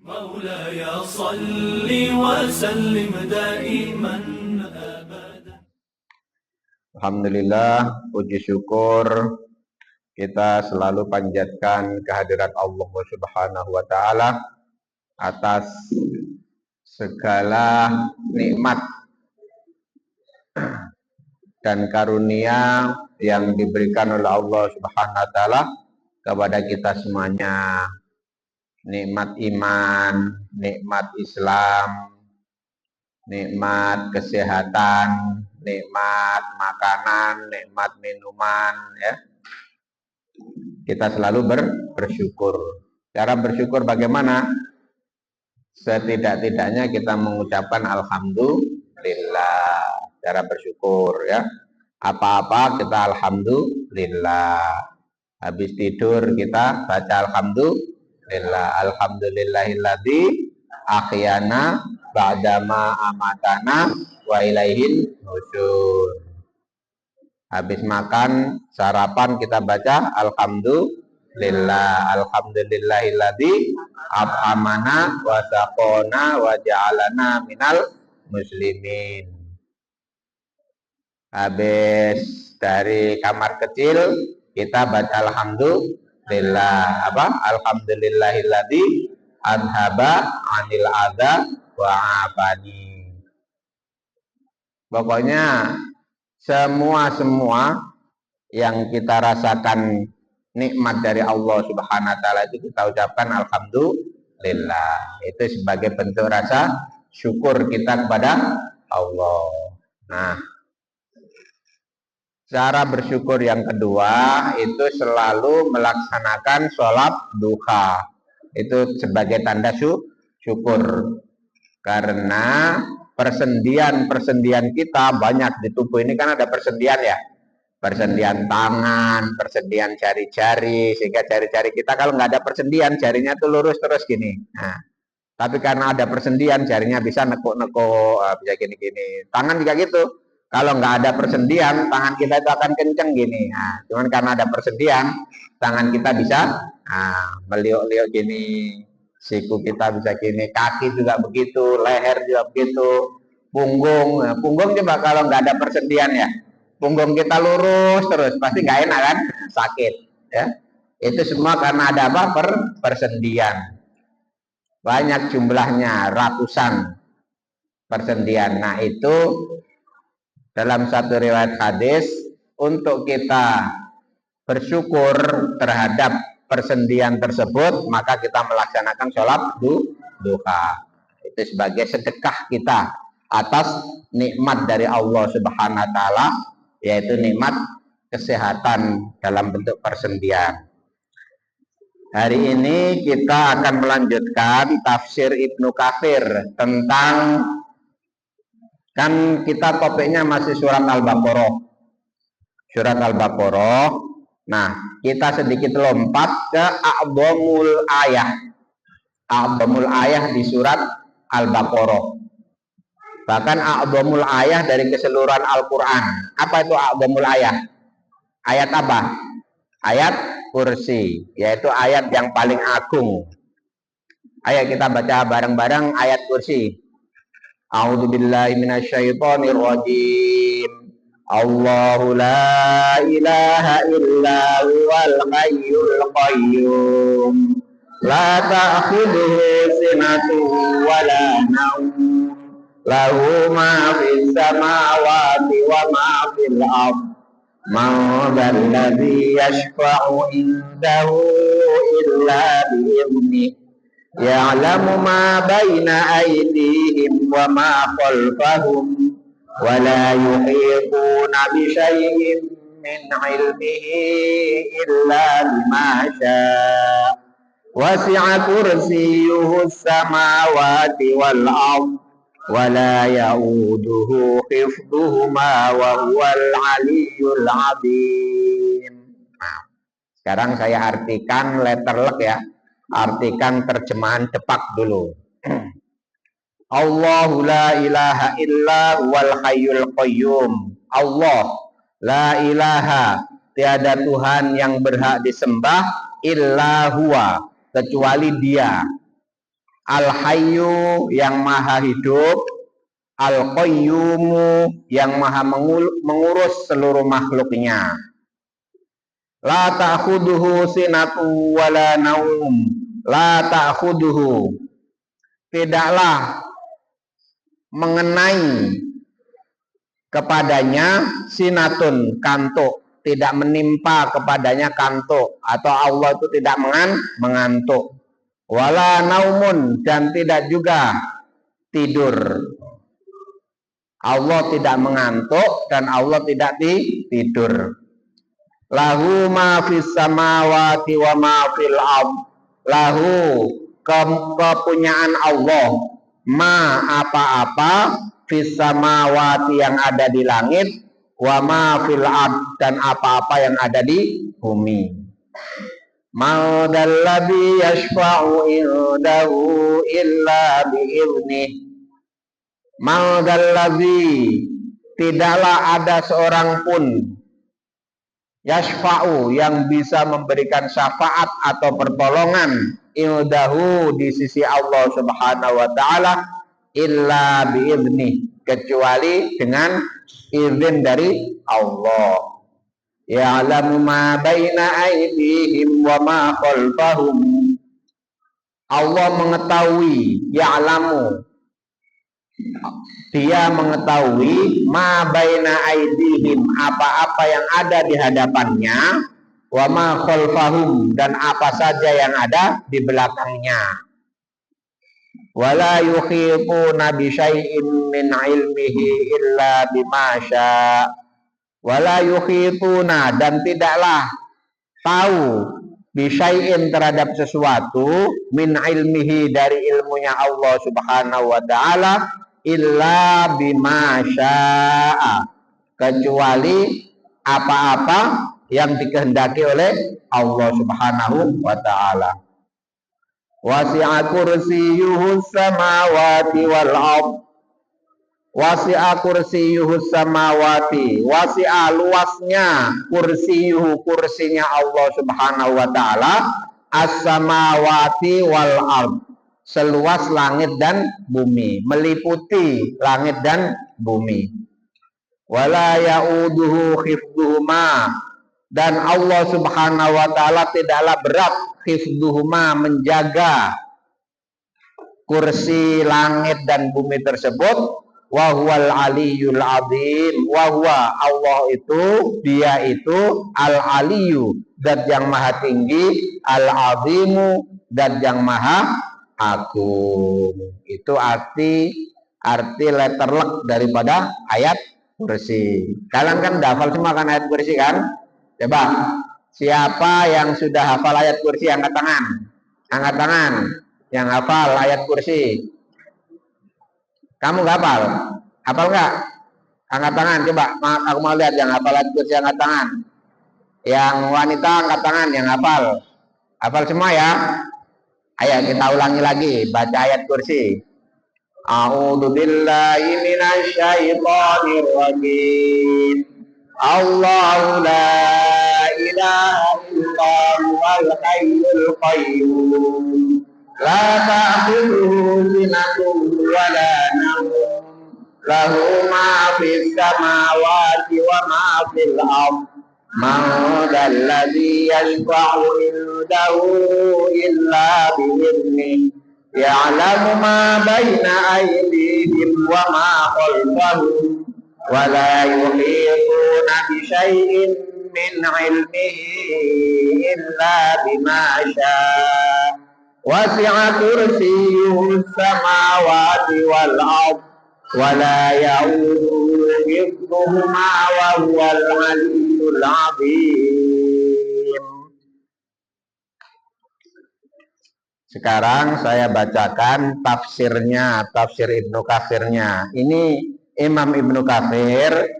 مولاي صل وسلم دائما أبدا. Alhamdulillah, puji syukur kita selalu panjatkan kehadirat Allah Subhanahu wa taala atas segala nikmat dan karunia yang diberikan oleh Allah Subhanahu wa taala kepada kita semuanya. Nikmat iman, nikmat Islam, nikmat kesehatan, nikmat makanan, nikmat minuman, ya. Kita selalu bersyukur. Cara bersyukur bagaimana? Setidak-tidaknya kita mengucapkan alhamdulillah. Cara bersyukur, ya. Apa-apa kita alhamdulillah. Habis tidur kita baca alhamdulillah. Alhamdulillahilladzi ahyana ba'dama amatana wa ilaihin nusyur. Habis makan sarapan kita baca alhamdulillah. Alhamdulillahilladzi at'amana wa saqona wa ja'alana minal muslimin. Habis dari kamar kecil kita baca alhamdulillah. Alhamdulillahilladzi adhaba 'anil adza wa afani. Pokoknya semua yang kita rasakan nikmat dari Allah Subhanahu wa taala itu kita ucapkan alhamdulillah. Itu sebagai bentuk rasa syukur kita kepada Allah. Nah, cara bersyukur yang kedua itu selalu melaksanakan sholat duha. Itu sebagai tanda syukur. Karena persendian kita banyak di tubuh ini kan ada persendian ya. Persendian tangan, persendian jari-jari. Sehingga jari-jari kita kalau nggak ada persendian, jarinya tuh lurus terus gini. Nah, tapi karena ada persendian, jarinya bisa nekuk-nekuk, bisa gini-gini. Tangan juga gitu. Kalau nggak ada persendian, tangan kita itu akan kenceng gini. Nah, cuman karena ada persendian, tangan kita bisa meliuk-liuk gini. Siku kita bisa gini, kaki juga begitu, leher juga begitu, punggung. Nah, punggung coba kalau nggak ada persendian ya, punggung kita lurus terus, pasti nggak enak kan, sakit. Ya, itu semua karena ada apa? Persendian. Banyak jumlahnya, ratusan persendian. Nah itu dalam satu riwayat hadis untuk kita bersyukur terhadap persendian tersebut, maka kita melaksanakan sholat duha. Itu sebagai sedekah kita atas nikmat dari Allah Subhanahu wa taala, yaitu nikmat kesehatan dalam bentuk persendian. Hari ini kita akan melanjutkan tafsir Ibnu Katsir tentang, kan kita topiknya masih surat Al-Baqarah. Surat Al-Baqarah. Nah, kita sedikit lompat ke a'dhamul ayah. A'dhamul ayah di surat Al-Baqarah. Bahkan a'dhamul ayah dari keseluruhan Al-Qur'an. Apa itu a'dhamul ayah? Ayat apa? Ayat kursi, yaitu ayat yang paling agung. Ayo kita baca bareng-bareng ayat kursi. A'udzu billahi minasyaitonir rajim. Allahu la ilaha illa huwal hayyul qayyum. La ta'khudhuhu sinatun wa la nawm. Lahu ma fis samawati wa ma fil ardh. Man dzalladzi yashfa'u indahu illa bi'idhnihi. Ya'lamu ma baina aydihim wa ma khalfahum wa la yuhituna bi syai'in min 'ilmihi illa bima syaa. Wasi'a kursiyyuhu as-samawati wal ardh wa la ya'uduhu hifdhuhuma wa huwal 'aliyyul 'azim. Nah, sekarang saya artikan letterlek ya. Artikan terjemahan Depak dulu. Allahu la ilaha illa wal hayyul qayyum. Allah la ilaha, tiada Tuhan yang berhak disembah illa huwa, kecuali Dia. Al-Hayyu yang maha hidup, Al-Qayyumu yang maha mengurus seluruh makhluknya. La ta'khuduhu sinatu wala naum. La ta'khuduhu, tidaklah mengenai kepadanya sinatun, kantuk, tidak menimpa kepadanya kantuk, atau Allah itu tidak mengantuk. Wala naumun, dan tidak juga tidur. Allah tidak mengantuk dan Allah tidak tidur. Lahu ma fis samawati wa ma fil ard. Lahu kepunyaan Allah, ma apa-apa fis samawati yang ada di langit, wa ma fil ard dan apa-apa yang ada di bumi. Man dalladzi yashfa'u indahu illa bi'idnih. Man dalladzi, tidaklah ada seorang pun yashfa'u yang bisa memberikan syafaat atau pertolongan indahu di sisi Allah Subhanahu wa taala illa bi'idnih, kecuali dengan izin dari Allah. Ya'lamu ma baina aydihim wa ma khalfahum. Allah mengetahui, ya'lamu, dia mengetahui ma baina aydihim, apa-apa yang ada di hadapannya, wa ma khalfahum, dan apa saja yang ada di belakangnya. Wala yuhituna bi syai'in min ilmihi illa bima syaa. Wala yuhituna, dan tidaklah tahu bi syai'in terhadap sesuatu min ilmihi dari ilmunya Allah Subhanahu wa taala illa bima syaa, kecuali apa-apa yang dikehendaki oleh Allah Subhanahu wa taala. Wasi'a kursiyyuhus samawati wal ard. Wasi'a kursiyyuhus samawati, wasi'a luasnya kursiyyuhu, kursinya Allah Subhanahu wa taala, as-samawati wal ard, seluas langit dan bumi, meliputi langit dan bumi. Wala ya'uduhu khifduhuma, dan Allah Subhanahu wa taala tidaklah berat khifduhuma, menjaga kursi langit dan bumi tersebut. Wa huwal aliyyul azim, wa huwa, Allah itu, dia itu al-aliyyu, zat yang maha tinggi, al-azimu, zat yang maha agung. Itu arti letter lek daripada ayat kursi. Kalian kan udah hafal semua kan ayat kursi kan? Coba, siapa yang sudah hafal ayat kursi angkat tangan? Angkat tangan yang hafal ayat kursi. Kamu gak hafal? Hafal nggak? Angkat tangan, coba. Aku mau lihat yang hafal ayat kursi, angkat tangan. Yang wanita angkat tangan, yang hafal. Hafal semua ya? Ayo kita ulangi lagi, baca ayat kursi. A'udzu billahi minasy syaithanir rajim. Allahu la ilaha illa huwal hayyul qayyum. La ta'khudhuhu sinatun wa la nawm. Lahu ma fis samawati wa ma fil ardh. Man dzalladzi yashfa'u indahu illa bi'idhnihi. Ya'lamu ma baina aydihim wa ma khalfahum. Wa la yuhituna bi syai'in min 'ilmihi illa bima syaa. Wasi'a kursiyyuhus samawati wal ard, wa la ya'uduhu hifdhuhuma wa huwal 'aliyyul 'azim. Sekarang saya bacakan tafsirnya, tafsir Ibnu Katsirnya. Ini Imam Ibnu Katsir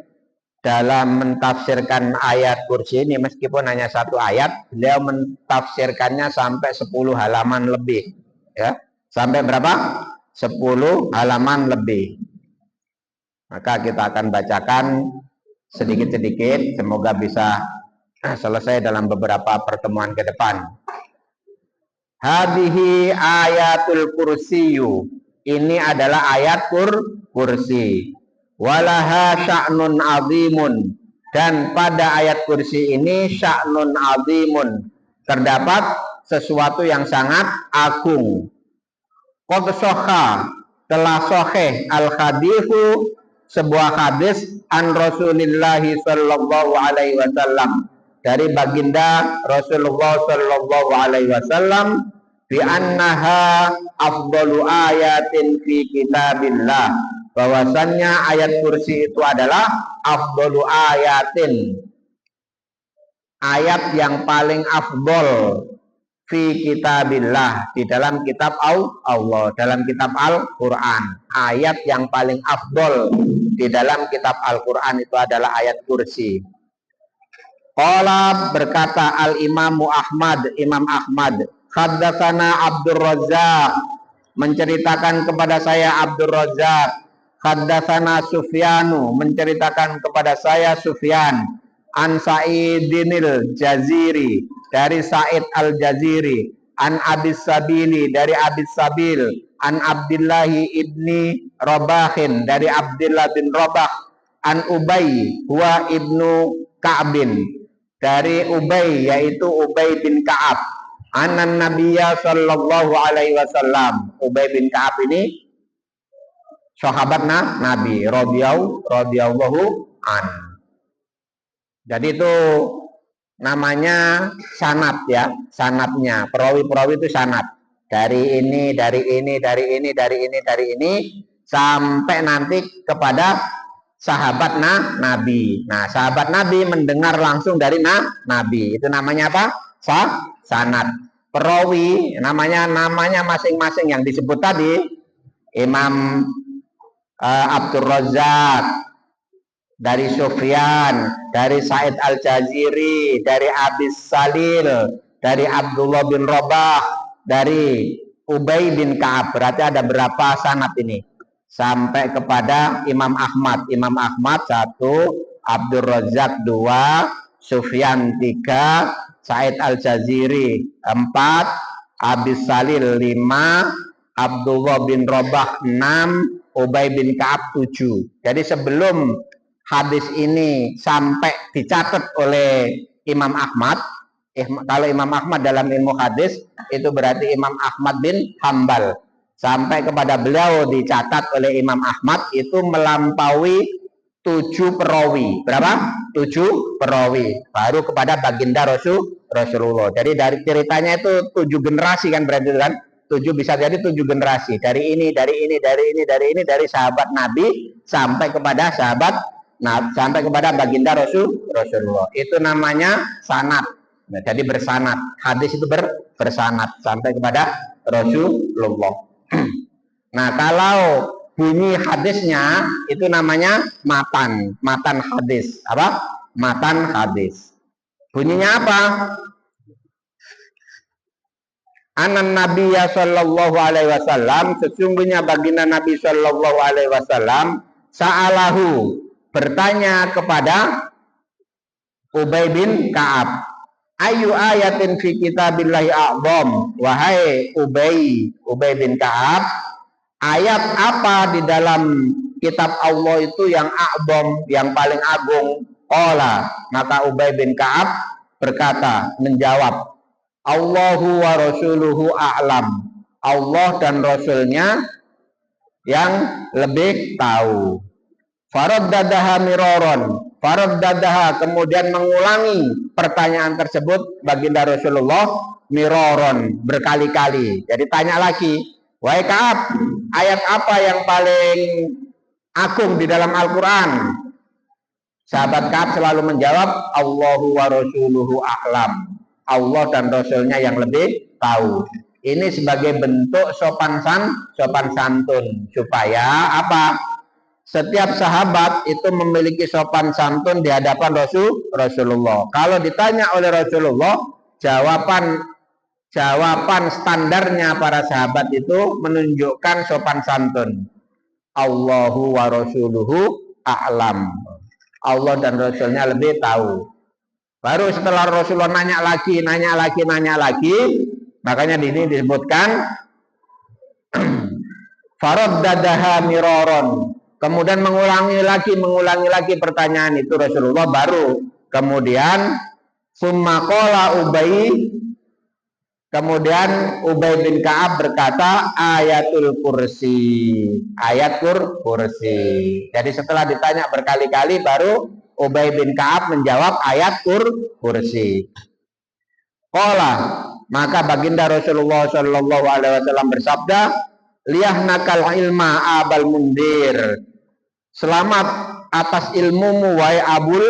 dalam mentafsirkan ayat kursi ini, meskipun hanya satu ayat, beliau mentafsirkannya sampai 10 halaman lebih, ya. Sampai berapa? 10 halaman lebih. Maka kita akan bacakan sedikit-sedikit, semoga bisa selesai dalam beberapa pertemuan ke depan. Hadhihi ayatul kursiyu. Ini adalah ayat kursi. Walaha sya'nun azimun. Dan pada ayat kursi ini sya'nun azimun. Terdapat sesuatu yang sangat agung. Qad sahha, telah sahih al-hadithu, sebuah hadis an Rasulillahi sallallahu alaihi wasallam, dari baginda Rasulullah sallallahu alaihi wasallam, bi annaha afdalu ayatin fi kitabillah, bahwasannya ayat kursi itu adalah afdalu ayatin, ayat yang paling afdol, fi kitabillah, di dalam kitab Allah, dalam kitab Al-Quran. Ayat yang paling afdol di dalam kitab Al-Quran itu adalah ayat kursi. Qala, berkata Al-Imamu Ahmad, Imam Ahmad, haddatsana Abdur Razzaq, menceritakan kepada saya Abdur Razzaq, haddatsana Sufyanu, menceritakan kepada saya Sufyan, an Sa'idinil Jaziri, dari Sa'id Al-Jaziri, an Abis Sabili, dari Abis Sabil, an Abdillahi ibni Rabahin, dari Abdullah bin Rabah, an Ubay huwa ibnu Ka'bin, dari Ubay, yaitu Ubay bin Ka'ab, anan Nabiyya sallallahu alaihi wasallam. Ubay bin Ka'ab ini sahabat Nabi radhiyallahu an. Jadi itu namanya sanad ya, sanadnya. Perawi-perawi itu sanad. Dari ini sampai nanti kepada sahabat Nabi. Nah, sahabat Nabi mendengar langsung dari Nabi. Itu namanya apa? Sanad. Perawi namanya masing-masing yang disebut tadi. Imam Abdur Razzaq, dari Sufyan, dari Sa'id Al-Jaziri, dari Abis Salil, dari Abdullah bin Rabah, dari Ubay bin Ka'ab. Berarti ada berapa sanad ini? Sampai kepada Imam Ahmad. Imam Ahmad 1, Abdur Razzaq 2, Sufyan 3, Sa'id Al-Jaziri 4, Abis Salil 5, Abdullah bin Rabah 6, Ubay bin Ka'ab 7. Jadi sebelum hadis ini sampai dicatat oleh Imam Ahmad, kalau Imam Ahmad dalam ilmu hadis itu berarti Imam Ahmad bin Hambal, sampai kepada beliau dicatat oleh Imam Ahmad itu melampaui 7 perawi. Berapa? 7 perawi. Baru kepada baginda Rasulullah. Jadi dari ceritanya itu 7 generasi kan, berarti kan? 7 bisa jadi 7 generasi. Dari ini, dari sahabat Nabi sampai kepada sampai kepada baginda Rasulullah. Itu namanya sanad. Nah, jadi bersanad. Hadis itu bersanad sampai kepada Rasulullah. Nah, kalau bunyi hadisnya itu namanya matan hadis. Apa? Matan hadis. Bunyinya apa? Anan Nabiyya sallallahu alaihi wasallam, sesungguhnya baginda Nabi sallallahu alaihi wasallam, sa'alahu, bertanya kepada Ubay bin Ka'ab, ayu ayatin fi kitabillahi a'zam, wahai Ubay bin Ka'ab, ayat apa di dalam kitab Allah itu yang a'zam, yang paling agung? Qala, maka Ubay bin Ka'ab berkata, menjawab, Allahu wa rasuluhu a'lam, Allah dan Rasulnya yang lebih tahu. Faraddadaha miroron, faraddadaha, kemudian mengulangi pertanyaan tersebut baginda Rasulullah miroron, berkali-kali. Jadi tanya lagi, wahai Ka'ab, ayat apa yang paling agung di dalam Al-Quran? Sahabat Ka'ab selalu menjawab, Allahu wa rasuluhu a'lam, Allah dan Rasulnya yang lebih tahu. Ini sebagai bentuk sopan santun, supaya apa? Setiap sahabat itu memiliki sopan santun di hadapan Rasulullah. Kalau ditanya oleh Rasulullah, jawaban standarnya para sahabat itu menunjukkan sopan santun. Allahu wa rasuluhu a'lam, Allah dan Rasulnya lebih tahu. Baru setelah Rasulullah nanya lagi, Makanya di sini disebutkan faraddadaha miraron. Kemudian mengulangi lagi pertanyaan itu Rasulullah, baru kemudian summa qala Ubay, kemudian Ubay bin Ka'ab berkata ayatul kursi, ayat kursi. Jadi setelah ditanya berkali-kali baru Ubay bin Ka'ab menjawab ayat kursi. Qala, maka baginda Rasulullah Shallallahu Alaihi Wasallam bersabda, liyahnakal ilma abal mundir, selamat atas ilmumu wahai Abul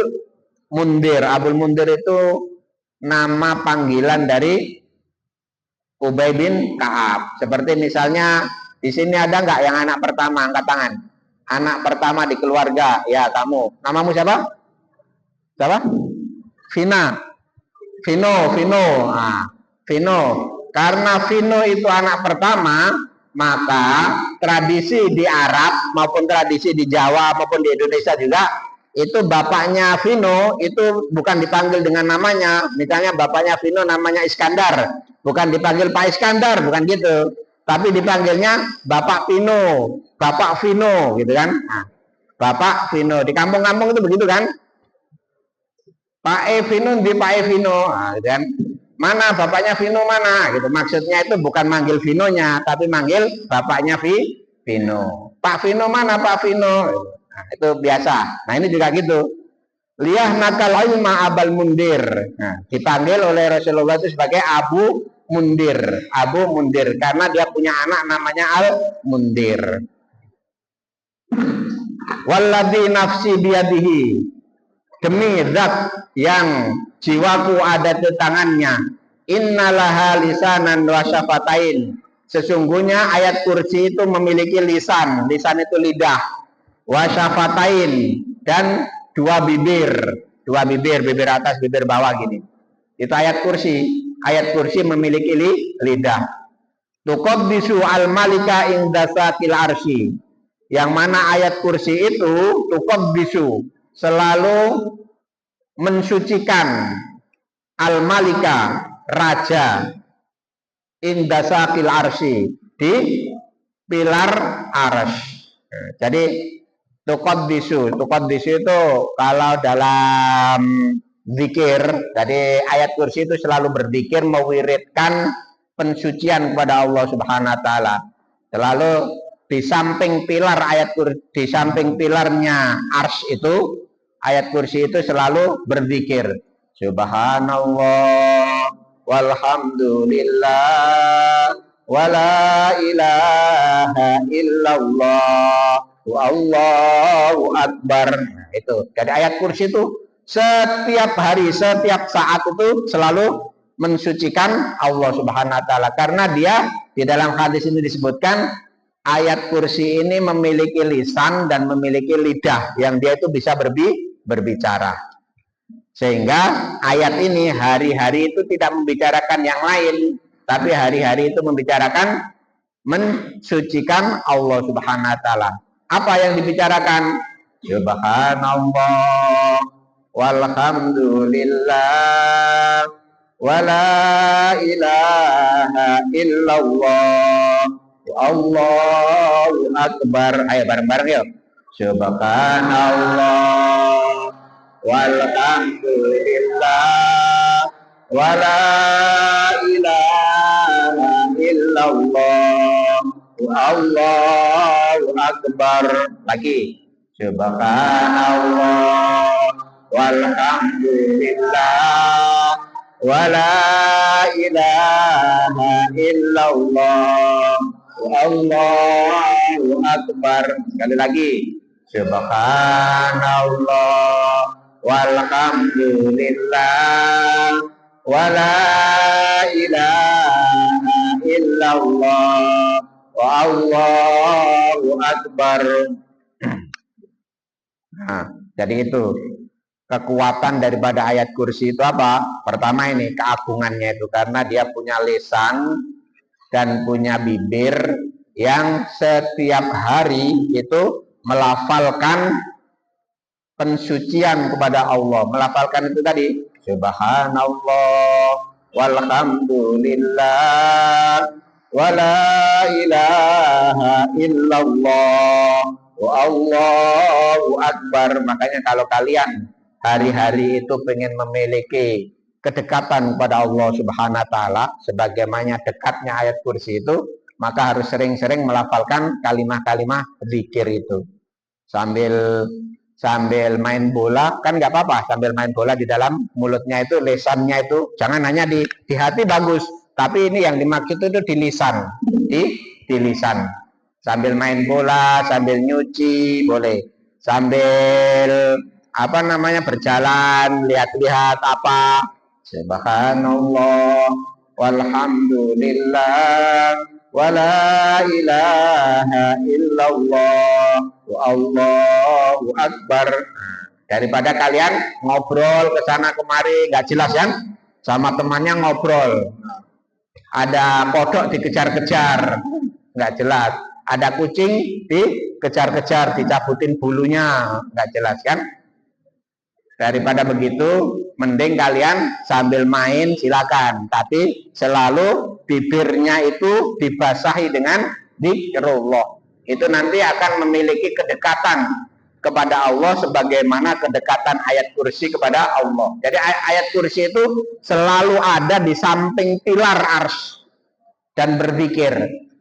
Mundir. Abul Mundir itu nama panggilan dari Ubay bin Ka'ab. Seperti misalnya di sini ada nggak yang anak pertama, angkat tangan. Anak pertama di keluarga, ya kamu. Namamu siapa? Siapa? Vino. Nah, Vino. Karena Vino itu anak pertama, maka tradisi di Arab maupun tradisi di Jawa maupun di Indonesia juga, itu bapaknya Vino itu bukan dipanggil dengan namanya. Misalnya bapaknya Vino namanya Iskandar, bukan dipanggil Pak Iskandar, bukan gitu, tapi dipanggilnya Bapak Vino, Bapak Vino gitu kan. Nah, Bapak Vino di kampung-kampung itu begitu kan. Pak Vino di Pak Vino, nah, gitu kan. Mana bapaknya Vino mana gitu. Maksudnya itu bukan manggil Vinonya, tapi manggil bapaknya Vino. Pak Vino mana Pak Vino? Nah, itu biasa. Nah, ini juga gitu. Liyah nakal ilma abal mundir. Nah, dipanggil oleh Rasulullah itu sebagai Abu Mundir. Abu Mundir karena dia punya anak namanya Al Mundir. Walladzi nafsi biyadihi, demi zat yang jiwaku ada di tangannya, innalaha lisanan wa syafatain, sesungguhnya ayat kursi itu memiliki lisan itu lidah, wa syafatain, dan dua bibir atas bibir bawah gini. Itu ayat kursi memiliki lidah. Tuqaddisu al malika inda sakil arsy, yang mana ayat kursi itu tuqaddisu selalu mensucikan al-malika, raja, indasakil arsy, di pilar arsy. Jadi tuqaddisu itu kalau dalam zikir, jadi ayat kursi itu selalu berzikir mewiridkan pensucian kepada Allah Subhanahu wa taala. Selalu di samping pilar di samping pilarnya arsy itu, ayat kursi itu selalu berzikir subhanallah walhamdulillah wala ilaha illallah wallahu akbar. Nah, itu. Jadi ayat kursi itu setiap hari, setiap saat itu selalu mensucikan Allah Subhanahu wa taala, karena dia di dalam hadis ini disebutkan ayat kursi ini memiliki lisan dan memiliki lidah yang dia itu bisa berbicara. Sehingga ayat ini hari-hari itu tidak membicarakan yang lain, tapi hari-hari itu membicarakan mensucikan Allah Subhanahu wa taala. Apa yang dibicarakan? Subhanallah walhamdulillah wala ilaha illallah Allahu akbar. Ayo bareng-bareng yuk. Subhanallah walhamdulillah wala ilaha illallah Allahu akbar. Lagi. Subhanallah walhamdulillah wala ilaha illallah Allahu akbar. Sekali lagi. Subhanallah walhamdulillah wala ilaha illallah Allahu akbar. Nah, jadi itu kekuatan daripada ayat kursi itu apa? Pertama ini keagungannya itu karena dia punya lisan dan punya bibir yang setiap hari itu melafalkan pensucian kepada Allah. Melafalkan itu tadi Subhanallah walhamdulillah wala ilaha illallah wa Allahu akbar. Makanya kalau kalian hari-hari itu pengen memiliki kedekatan kepada Allah Subhanahu wa taala sebagaimana dekatnya ayat kursi itu, maka harus sering-sering melafalkan kalimat-kalimat zikir itu. Sambil main bola kan nggak apa-apa, sambil main bola di dalam mulutnya itu, lisannya itu jangan hanya di hati bagus, tapi ini yang dimaksud itu di lisan, di lisan. Sambil main bola, sambil nyuci boleh, sambil berjalan, lihat-lihat apa, subhanallah walhamdulillah wala ilaha illallah wa Allahu akbar. Daripada kalian ngobrol ke sana kemari nggak jelas kan, sama temannya ngobrol, ada kodok dikejar-kejar nggak jelas, ada kucing dikejar-kejar dicabutin bulunya nggak jelas kan. Daripada begitu, mending kalian sambil main silakan, tapi selalu bibirnya itu dibasahi dengan zikrullah. Itu nanti akan memiliki kedekatan kepada Allah sebagaimana kedekatan ayat kursi kepada Allah. Jadi ayat kursi itu selalu ada di samping pilar arsy dan berzikir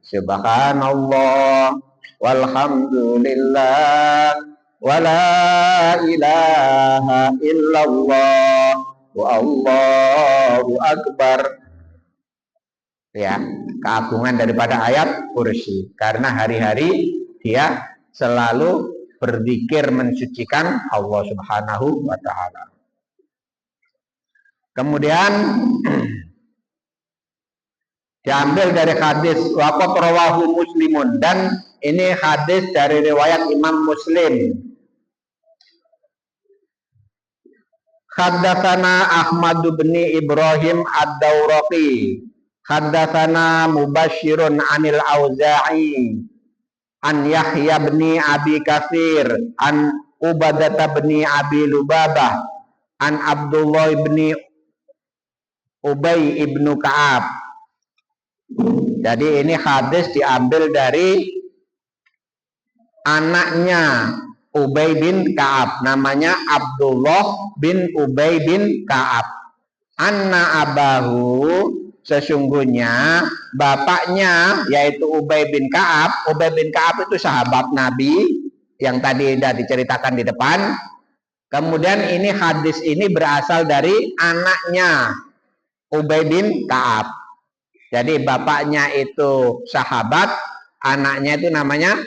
subhanallah walhamdulillah wala ilaha illallah wa Allahu akbar. Ya, keagungan daripada ayat kursi karena hari-hari dia selalu berzikir mensucikan Allah Subhanahu wa taala. Kemudian diambil dari hadis waqat rawahu Muslimun, dan ini hadis dari riwayat Imam Muslim. Haddatsana Ahmad bin Ibrahim ad-Dawraqi, haddatsana Mubashshirun anil Auza'i, an Yahya bin Abi Katsir, an Ubadah bin Abi Lubabah, an Abdullah bin Ubay ibnu Ka'ab. Jadi ini hadis diambil dari anaknya Ubay bin Ka'ab, namanya Abdullah bin Ubay bin Ka'ab. Anna abahu, sesungguhnya bapaknya yaitu Ubay bin Ka'ab. Ubay bin Ka'ab itu sahabat Nabi yang tadi sudah diceritakan di depan. Kemudian ini hadis ini berasal dari anaknya Ubay bin Ka'ab. Jadi bapaknya itu sahabat, anaknya itu namanya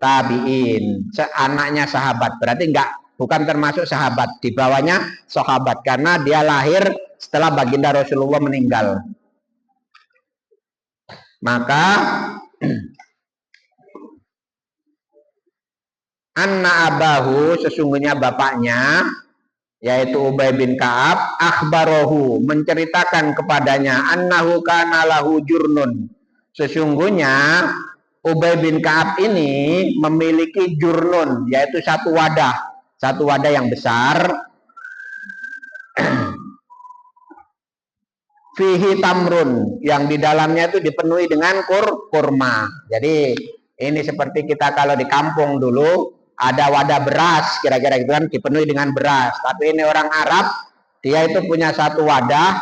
tabi'in. Anaknya sahabat, berarti bukan termasuk sahabat, di bawahnya sahabat karena dia lahir setelah baginda Rasulullah meninggal. Maka anna abahu, sesungguhnya bapaknya yaitu Ubay bin Ka'ab, akhbarohu, menceritakan kepadanya, annahu kana lahu jurnun, sesungguhnya Ubay bin Ka'ab ini memiliki jurnun, yaitu satu wadah yang besar, fihi tamrun, yang di dalamnya itu dipenuhi dengan kurma. Jadi ini seperti kita kalau di kampung dulu ada wadah beras, kira-kira gitu kan, dipenuhi dengan beras. Tapi ini orang Arab, dia itu punya satu wadah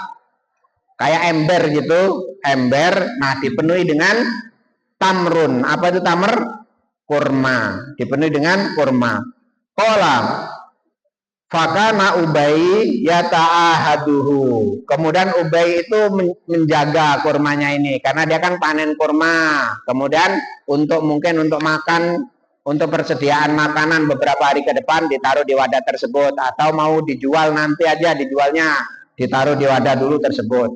kayak ember gitu, nah dipenuhi dengan tamrun. Apa itu tamr? Kurma, dipenuhi dengan kurma. Qala fakana Ubay yata'ahaduhu, kemudian Ubay itu menjaga kurmanya ini karena dia kan panen kurma, kemudian mungkin untuk makan, untuk persediaan makanan beberapa hari ke depan ditaruh di wadah tersebut, atau mau dijual nanti aja, dijualnya ditaruh di wadah dulu tersebut.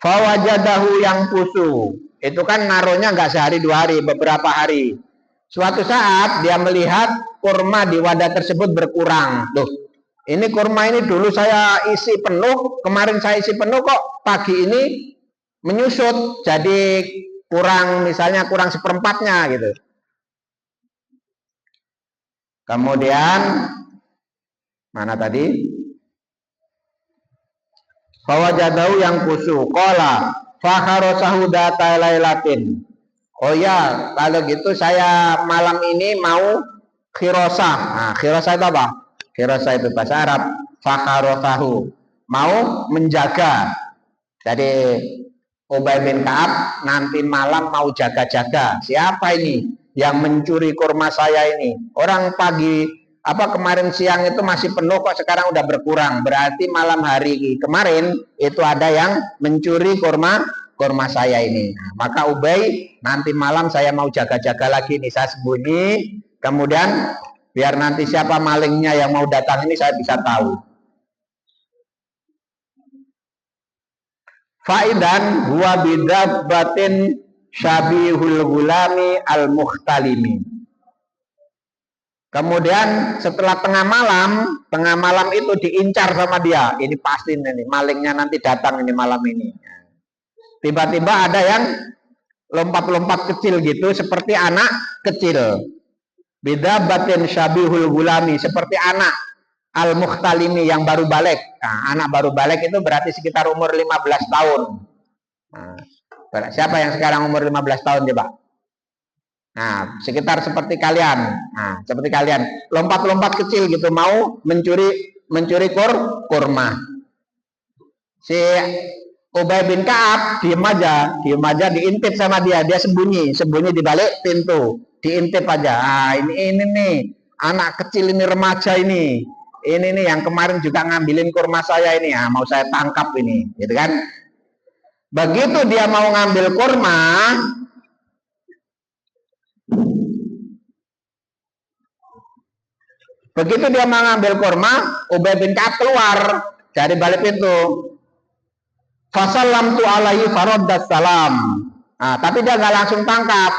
Fawajadahu yang pusu, itu kan naruhnya nggak sehari dua hari, beberapa hari. Suatu saat dia melihat kurma di wadah tersebut berkurang. Loh, ini kurma ini dulu saya isi penuh, kemarin saya isi penuh, kok pagi ini menyusut jadi misalnya kurang seperempatnya gitu. Kemudian Mana tadi? Fawajadahu yang kusu. Qala fakharosahu data lailatin. Oh ya, kalau gitu saya malam ini mau khirosah. Nah, khirosah itu apa? Khirosah itu bahasa Arab. Fakharosahu. Mau menjaga. Jadi Ubay bin Ka'ab nanti malam mau jaga-jaga. Siapa ini yang mencuri kurma saya ini? Orang pagi kemarin siang itu masih penuh kok sekarang udah berkurang. Berarti malam hari kemarin itu ada yang mencuri kurma saya ini. Nah, maka Ubay nanti malam saya mau jaga-jaga lagi nih, saya sembunyi. Kemudian biar nanti siapa malingnya yang mau datang ini saya bisa tahu. Faidan huwa bidabbatin syabihul gulami al-mukhtalimi. Kemudian setelah tengah malam itu diincar sama dia. Ini pasti nih malingnya nanti datang ini malam ini. Tiba-tiba ada yang lompat-lompat kecil gitu seperti anak kecil. Bidabbatin syabihul gulami, seperti anak al-mukhtalimi yang baru balik. Nah, anak baru balik itu berarti sekitar umur 15 tahun. Nah, siapa yang sekarang umur 15 tahun coba? Nah, sekitar seperti kalian. Nah, seperti kalian. Lompat-lompat kecil gitu mau mencuri kurma. Si Ubay bin Ka'ab diem aja diintip sama dia sembunyi di balik pintu, diintip aja. Ah, ini nih anak kecil ini, remaja ini nih yang kemarin juga ngambilin kurma saya ini, mau saya tangkap ini, gitu kan? Begitu dia mau ngambil kurma, Ubay bin Ka'ab keluar dari balik pintu. Fasallam tu alaihi faraddas salam. Nah, tapi dia nggak langsung tangkap.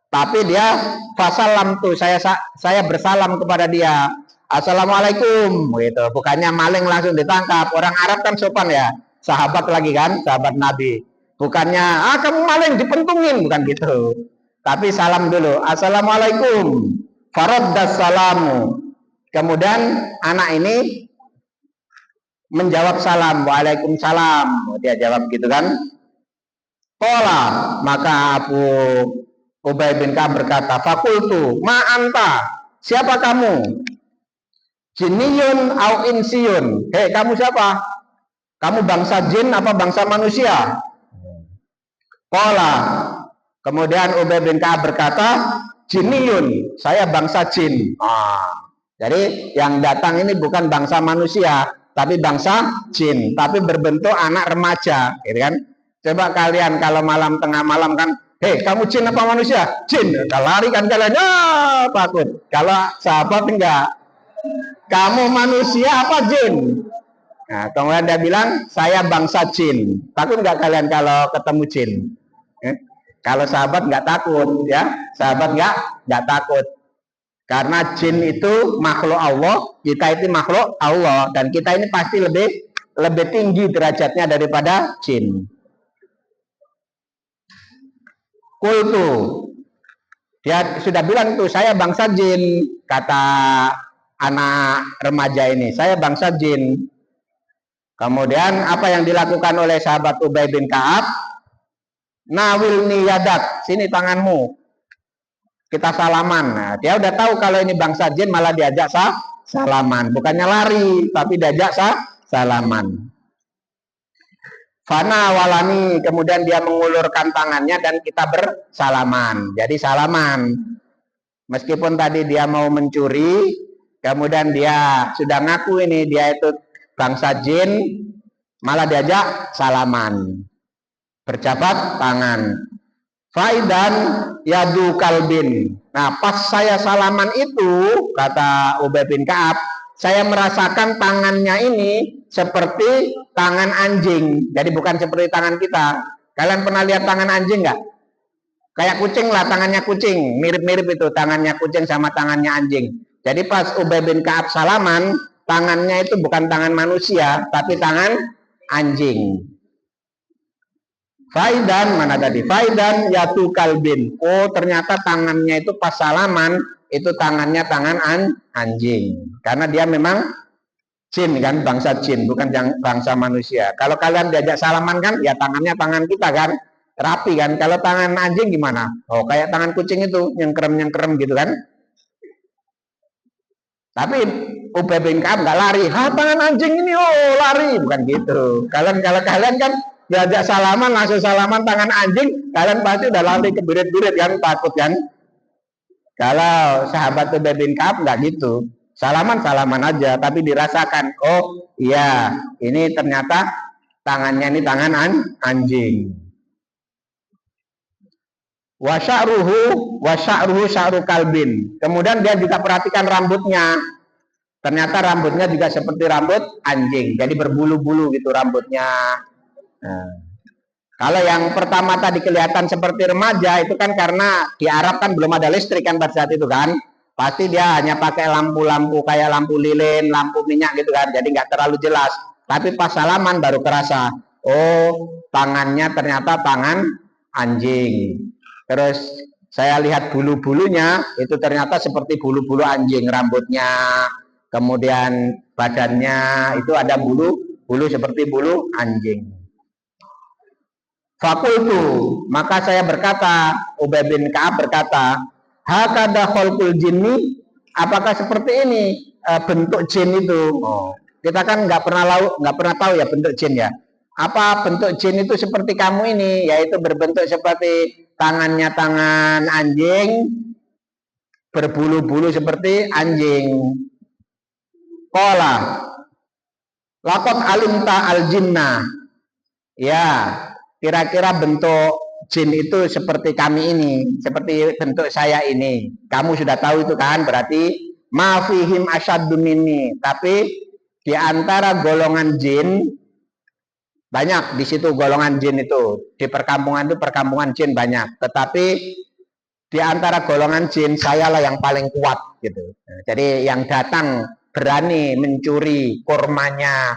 Tapi dia fasallam tu, saya bersalam kepada dia. Assalamualaikum gitu. Bukannya maling langsung ditangkap. Orang Arab kan sopan ya. Sahabat lagi kan, sahabat Nabi. Bukannya kamu maling dipentungin, bukan gitu. Tapi salam dulu. Assalamualaikum. Faraddas salamu. Kemudian anak ini menjawab salam, waalaikumsalam. Dia jawab gitu kan. Qala, maka Abu Ubay bin Ka'ab berkata, fakultu, ma anta, siapa kamu? Jinniyun au insiyun. Hei, kamu siapa? Kamu bangsa jin apa bangsa manusia? Qala, kemudian Ubay bin Ka'ab berkata, jinniyun, saya bangsa jin. Jadi yang datang ini bukan bangsa manusia, tapi bangsa jin, tapi berbentuk anak remaja, gitu kan? Coba kalian kalau tengah malam kan, hei kamu jin apa manusia? Jin, kalau lari kan kalian, takut. Kalau sahabat enggak, kamu manusia apa jin? Nah, kemudian dia bilang, saya bangsa jin. Takut enggak kalian kalau ketemu jin? Kalau sahabat enggak takut, ya, sahabat enggak takut. Karena jin itu makhluk Allah, kita itu makhluk Allah, dan kita ini pasti lebih tinggi derajatnya daripada jin. Kultu, dia sudah bilang tuh, saya bangsa jin, kata anak remaja ini, saya bangsa jin. Kemudian apa yang dilakukan oleh sahabat Ubay bin Ka'ab? Nawilni yadak, sini tanganmu. Kita salaman. Nah, dia udah tahu kalau ini bangsa jin, malah diajak salaman. Bukannya lari, tapi diajak salaman. Fana walani, kemudian dia mengulurkan tangannya dan kita bersalaman. Jadi salaman. Meskipun tadi dia mau mencuri, kemudian dia sudah ngaku ini dia itu bangsa jin, malah diajak salaman. Berjabat tangan. Faidan yadu kalbin. Nah, pas saya salaman itu, kata Ubay bin Ka'ab, saya merasakan tangannya ini seperti tangan anjing. Jadi bukan seperti tangan kita. Kalian pernah lihat tangan anjing nggak? Kayak kucing lah, tangannya kucing. Mirip-mirip itu, tangannya kucing sama tangannya anjing. Jadi pas Ubay bin Ka'ab salaman, tangannya itu bukan tangan manusia, tapi tangan anjing. Faidan, mana tadi? Faidan yatu kalbin. Oh, ternyata tangannya itu pas salaman, itu tangannya tangan anjing. Karena dia memang jin kan, bangsa jin, bukan yang bangsa manusia. Kalau kalian diajak salaman kan, ya tangannya tangan kita kan, rapi kan. Kalau tangan anjing gimana? Oh, kayak tangan kucing itu, nyengkerem-nyengkerem gitu kan. Tapi Ubay bin Ka'ab nggak lari. Ha, tangan anjing ini, oh lari. Bukan gitu. Kalau kalian kan diajak salaman, langsung salaman tangan anjing, kalian pasti udah lari kebirit-birit kan, takut kan. Kalau sahabat Ubay bin Ka'ab nggak gitu. Salaman aja, tapi dirasakan, oh iya, ini ternyata tangannya ini tangan anjing. Wasya'ruhu sya'ru kalbin. Kemudian dia juga perhatikan rambutnya. Ternyata rambutnya juga seperti rambut anjing, jadi berbulu-bulu gitu rambutnya. Nah, kalau yang pertama tadi kelihatan seperti remaja, itu kan karena di Arab kan belum ada listrik kan pada saat itu kan. Pasti dia hanya pakai lampu-lampu kayak lampu lilin, lampu minyak gitu kan, jadi nggak terlalu jelas. Tapi pas salaman baru kerasa, oh tangannya ternyata tangan anjing. Terus saya lihat bulu-bulunya, itu ternyata seperti bulu-bulu anjing, rambutnya, kemudian badannya itu ada bulu seperti bulu anjing. Fakultu, maka saya berkata, Ubay bin Ka'ab berkata, hakada khalqul jinni, apakah seperti ini bentuk jin itu? Oh, kita kan nggak pernah tahu ya bentuk jin ya. Apa bentuk jin itu seperti kamu ini, yaitu berbentuk seperti tangannya tangan anjing, berbulu-bulu seperti anjing. Qala laqad alimta al jinna. Ya, kira-kira bentuk jin itu seperti kami ini, seperti bentuk saya ini. Kamu sudah tahu itu kan, berarti ma fihim asyaddu minni. Tapi di antara golongan jin banyak di situ golongan jin itu. Di perkampungan itu perkampungan jin banyak, tetapi di antara golongan jin saya lah yang paling kuat gitu. Jadi yang datang berani mencuri kurmanya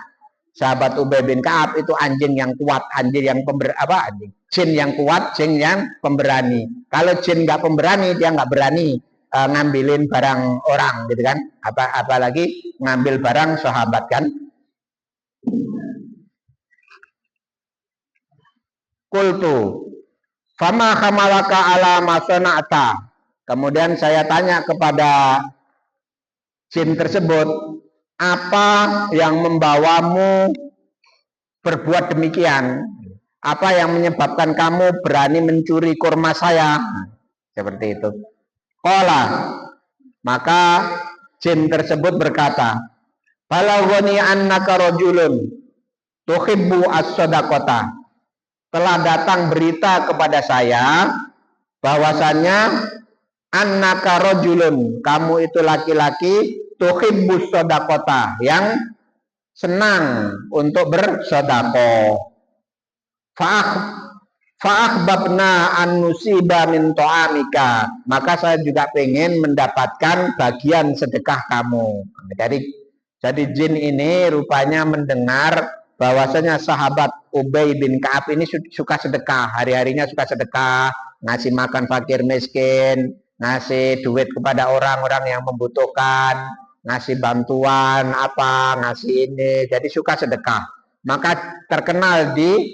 sahabat Ubay bin Ka'ab itu anjing yang kuat, anjing yang anjing. Jin yang kuat, jin yang pemberani. Kalau jin nggak pemberani, dia nggak berani ngambilin barang orang gitu kan. Apalagi ngambil barang sahabat kan. Qultu fama hamalaka ala masana'ata. Kemudian saya tanya kepada jin tersebut, apa yang membawamu berbuat demikian? Apa yang menyebabkan kamu berani mencuri kurma saya? Seperti itu. Qala, maka jin tersebut berkata, balaghani annaka rajulun tuhibbu as-sadaqata. Telah datang berita kepada saya bahwasannya annaka rajulun, kamu itu laki-laki, tuhibbus shadaqata, yang senang untuk bersedekah. Fa'akhbabna an nusiba min ta'amika, maka saya juga pengen mendapatkan bagian sedekah kamu. Jadi jin ini rupanya mendengar bahwasanya sahabat Ubay bin Ka'ab ini suka sedekah, hari-harinya suka sedekah, ngasih makan fakir miskin, ngasih duit kepada orang-orang yang membutuhkan, ngasih bantuan apa, ngasih ini, jadi suka sedekah. Maka terkenal di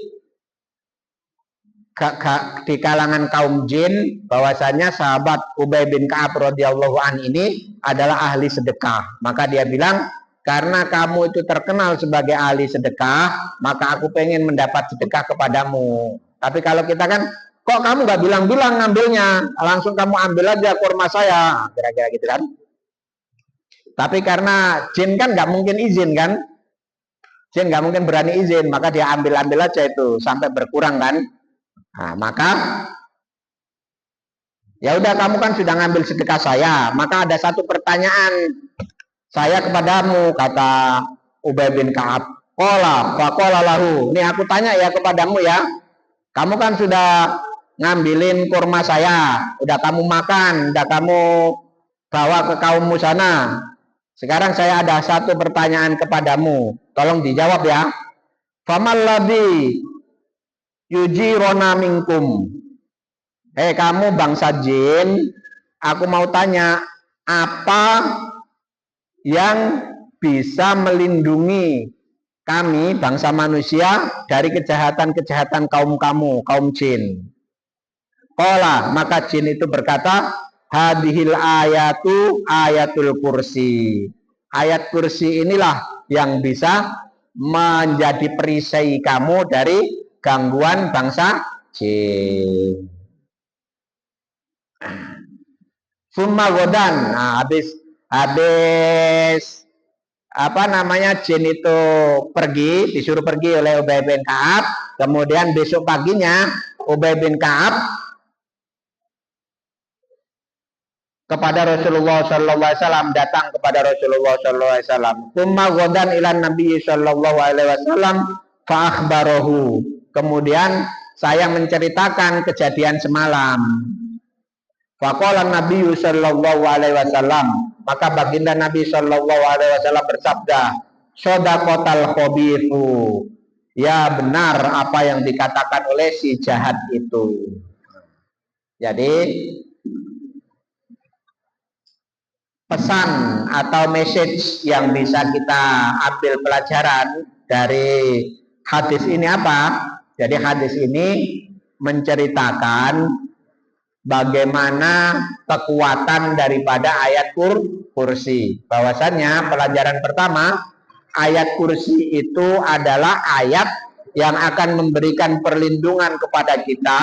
kalangan kaum jin bahwasanya sahabat Ubay bin Ka'ab radhiyallahu an ini adalah ahli sedekah. Maka dia bilang, karena kamu itu terkenal sebagai ahli sedekah, maka aku pengen mendapat sedekah kepadamu. Tapi kalau kita kan, kok kamu nggak bilang-bilang ngambilnya, langsung kamu ambil aja kurma saya, kira-kira gitu kan. Tapi karena jin kan nggak mungkin izin kan, jin nggak mungkin berani izin, maka dia ambil-ambil aja itu sampai berkurang kan. Nah, maka ya udah, kamu kan sudah ngambil sedekah saya, maka ada satu pertanyaan saya kepadamu, kata Ubay bin Ka'ab. Faqala lahu, ini aku tanya ya kepadamu ya, kamu kan sudah ngambilin kurma saya, udah kamu makan, udah kamu bawa ke kaummu sana. Sekarang saya ada satu pertanyaan kepadamu, tolong dijawab ya. Famal ladzi yujirona minkum. Kamu bangsa jin, aku mau tanya, apa yang bisa melindungi kami bangsa manusia dari kejahatan-kejahatan kaum kamu, kaum jin. Qala, maka jin itu berkata, hadhil ayatu ayatul kursi. Ayat kursi inilah yang bisa menjadi perisai kamu dari gangguan bangsa jin. Summa godan, nah, habis jin itu pergi, disuruh pergi oleh Ubay bin Ka'ab. Kemudian besok paginya Ubay bin Ka'ab kepada Rasulullah Sallallahu Alaihi Wasallam, datang kepada Rasulullah Sallallahu Alaihi Wasallam. Summa godan ilan Nabi Sallallahu Alaihi Wasallam fa akhbarahu. Kemudian saya menceritakan kejadian semalam. Faqala Nabi Sallallahu Alaihi Wasallam, maka baginda Nabi Sallallahu Alaihi Wasallam bersabda, shadaqatal khabithu, ya benar apa yang dikatakan oleh si jahat itu. Jadi pesan atau message yang bisa kita ambil pelajaran dari hadis ini apa? Jadi hadis ini menceritakan bagaimana kekuatan daripada ayat kursi. Bahwasannya pelajaran pertama, ayat kursi itu adalah ayat yang akan memberikan perlindungan kepada kita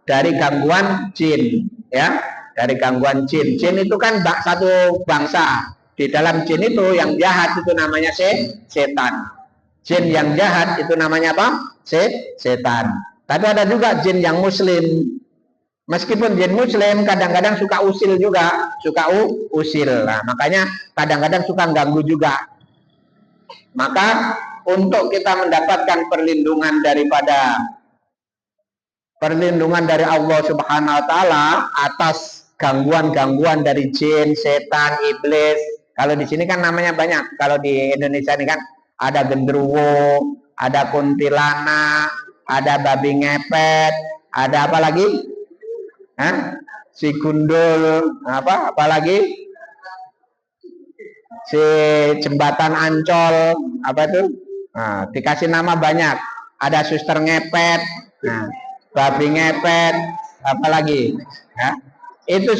dari gangguan jin, ya, dari gangguan jin. Jin itu kan satu bangsa. Di dalam jin itu yang jahat itu namanya setan. Jin yang jahat itu namanya apa? Setan. Tapi ada juga jin yang muslim. Meskipun jin muslim kadang-kadang suka usil juga, suka usil. Nah, makanya kadang-kadang suka ganggu juga. Maka untuk kita mendapatkan perlindungan dari Allah Subhanahu wa taala atas gangguan-gangguan dari jin, setan, iblis. Kalau di sini kan namanya banyak. Kalau di Indonesia ini kan ada genderuwo, ada kuntilanak, ada babi ngepet, ada apa lagi? Si gundul, apalagi si jembatan Ancol, apa itu? Nah, dikasih nama banyak. Ada suster ngepet, nah, babi ngepet, apalagi? Ya. Itu